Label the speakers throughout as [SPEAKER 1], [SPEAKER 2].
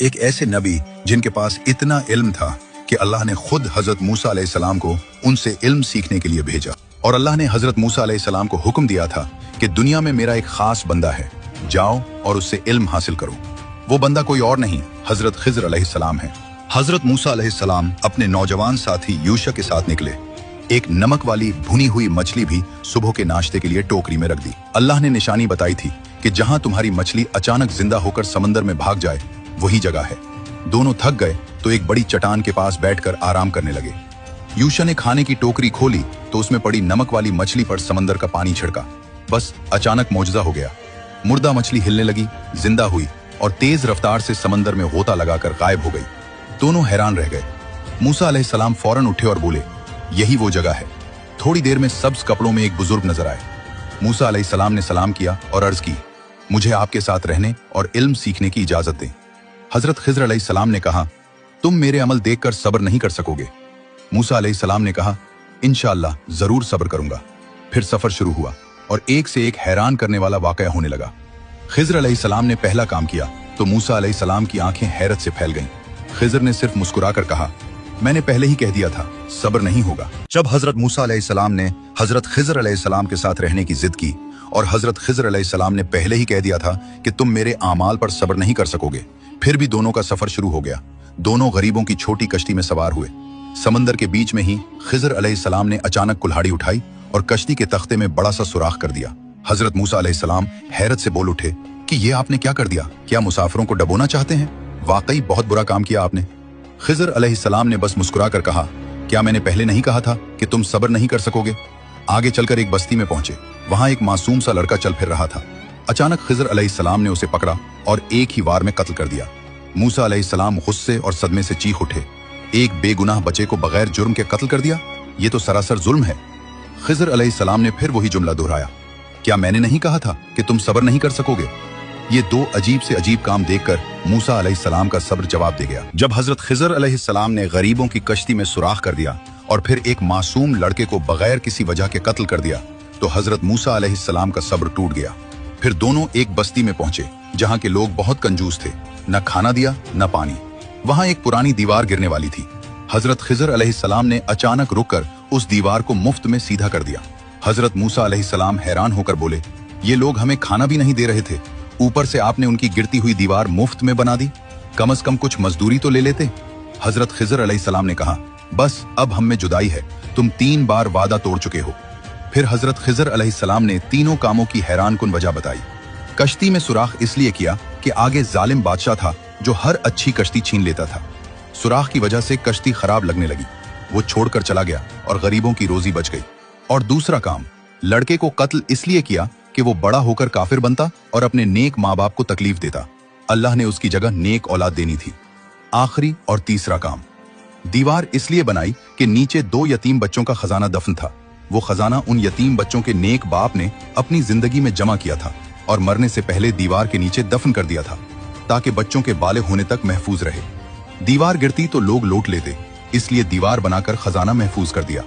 [SPEAKER 1] एक ऐसे नबी जिनके पास इतना इल्म था कि अल्लाह ने खुद हजरत मूसा अलैहिस्सलाम को उनसे इल्म सीखने के लिए भेजा। और अल्लाह ने हजरत मूसा अलैहिस्सलाम को हुक्म दिया था कि दुनिया में मेरा एक खास बंदा है, जाओ और उससे इल्म हासिल करो। वो बंदा कोई और नहीं, हजरत खिज़र अलैहिस्सलाम है। हजरत मूसा अलैहिस्सलाम अपने नौजवान साथी यूशा के साथ निकले। एक नमक वाली भुनी हुई मछली भी सुबह के नाश्ते के लिए टोकरी में रख दी। अल्लाह ने निशानी बताई थी कि जहां तुम्हारी मछली अचानक जिंदा होकर समंदर में भाग जाए वही जगह है। दोनों थक गए तो एक बड़ी चट्टान के पास बैठकर आराम करने लगे। यूशा ने खाने की टोकरी खोली तो उसमें पड़ी नमक वाली मछली पर समंदर का पानी छिड़का। बस अचानक मौजज़ा हो गया। मुर्दा मछली हिलने लगी, जिंदा हुई और तेज रफ्तार से समंदर में गोता लगाकर गायब हो गई। दोनों हैरान रह गए। मूसा अलैहिस्सलाम फौरन उठे और बोले, यही वो जगह है। थोड़ी देर में सब्ज कपड़ों में एक बुजुर्ग नजर आए। मूसा अलैहिस्सलाम ने सलाम किया और अर्ज की, मुझे आपके साथ रहने और इल्म सीखने की इजाजत दें। हजरत खिज़र अलैहिस्सलाम ने कहा, तुम मेरे अमल देखकर सब्र नहीं कर सकोगे। मूसा अलैहिस्सलाम ने कहा, इंशाअल्लाह जरूर सब्र करूंगा। फिर सफर शुरू हुआ और एक से एक हैरान करने वाला वाकया होने लगा। खिज़र अलैहिस्सलाम ने पहला काम किया तो मूसा अलैहिस्सलाम की आंखें हैरत से फैल गईं। खिज़र ने सिर्फ मुस्कुराकर कहा, मैंने पहले ही कह दिया था, सब्र नहीं होगा। जब हजरत मूसा अलैहिस्सलाम ने हजरत खिज़र अलैहिस्सलाम के साथ रहने की जिद की और हजरत खिज़र अलैहिस्सलाम ने पहले ही कह दिया था कि तुम मेरे आमाल पर सब्र नहीं कर सकोगे, फिर भी दोनों का सफर शुरू हो गया। दोनों गरीबों की छोटी कश्ती में सवार हुए। समंदर के बीच में ही खिज़र अलैहिस्सलाम ने अचानक कुल्हाड़ी उठाई और कश्ती के तख्ते में बड़ा सा सुराख कर दिया। हजरत मूसा अलैहिस्सलाम हैरत से बोल उठे कि ये आपने क्या कर दिया? क्या मुसाफिरों को डबोना चाहते हैं? वाकई बहुत बुरा काम किया आपने। खिज़र अलैहिस्सलाम ने बस मुस्कुराकर कहा, क्या मैंने पहले नहीं कहा था कि तुम सब्र नहीं कर सकोगे? आगे चलकर एक बस्ती में पहुंचे। वहां एक मासूम सा लड़का चल फिर रहा था। अचानक खिज़र अलैहिस्सलाम ने उसे पकड़ा और एक ही वार में कत्ल कर दिया। मूसा अलैहिस्सलाम गुस्से और सदमे से चीख उठे, एक बेगुनाह बच्चे को बगैर जुर्म के कत्ल कर दिया? ये तो सरासर जुल्म है। खिज़र अलैहिस्सलाम ने फिर वही जुमला दोहराया, क्या मैंने नहीं कहा था कि तुम सब्र नहीं कर सकोगे? ये दो अजीब से अजीब काम देखकर मूसा अलैहिस्सलाम का सब्र जवाब दे गया। जब हजरत खिज़र अलैहिस्सलाम ने गरीबों की कश्ती में सुराख कर दिया और फिर एक मासूम लड़के को बगैर किसी वजह के कत्ल कर दिया तो हजरत मूसा अलैहिस्सलाम का सब्र टूट गया। फिर दोनों एक बस्ती में पहुंचे जहां के लोग बहुत कंजूस थे, न खाना दिया न पानी। वहां एक पुरानी दीवार गिरने वाली थी। हजरत खिज़र अलैहिस्सलाम ने अचानक रुककर उस दीवार को मुफ्त में सीधा कर दिया। हजरत मूसा अलैहिस्सलाम हैरान होकर बोले, ये लोग हमें खाना भी नहीं दे रहे थे, ऊपर से आपने उनकी गिरती हुई दीवार मुफ्त में बना दी। कम से कम कुछ मजदूरी तो ले लेते। हजरत खिज़र अलैहिस्सलाम ने कहा, बस अब हम में जुदाई है, तुम 3 बार वादा तोड़ चुके हो। फिर हजरत खिज़र अलैहिस्सलाम ने तीनों कामों की हैरानकुन वजह बताई। कश्ती में सुराख इसलिए किया कि आगे जालिम बादशाह था जो हर अच्छी कश्ती छीन लेता था। सुराख की वजह से कश्ती खराब लगने लगी, वो छोड़कर चला गया और गरीबों की रोजी बच गई। और दूसरा काम, लड़के को कत्ल इसलिए किया कि वो बड़ा होकर काफिर बनता और अपने नेक माँ बाप को तकलीफ देता। अल्लाह ने उसकी जगह नेक औलाद देनी थी। आखिरी और तीसरा काम, दीवार इसलिए बनाई कि नीचे 2 यतीम बच्चों का खजाना दफन था। वो खजाना उन यतीम बच्चों के नेक बाप ने अपनी जिंदगी में जमा किया था और मरने से पहले दीवार के नीचे दफन कर दिया था ताकि बच्चों के बालिग होने तक महफूज रहे। दीवार गिरती तो लोग लूट लेते, इसलिए दीवार बनाकर खजाना महफूज कर दिया।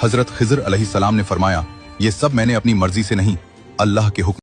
[SPEAKER 1] हजरत खिज़र अलैहिस्सलाम ने फरमाया, ये सब मैंने अपनी मर्जी से नहीं, अल्लाह के हुक्म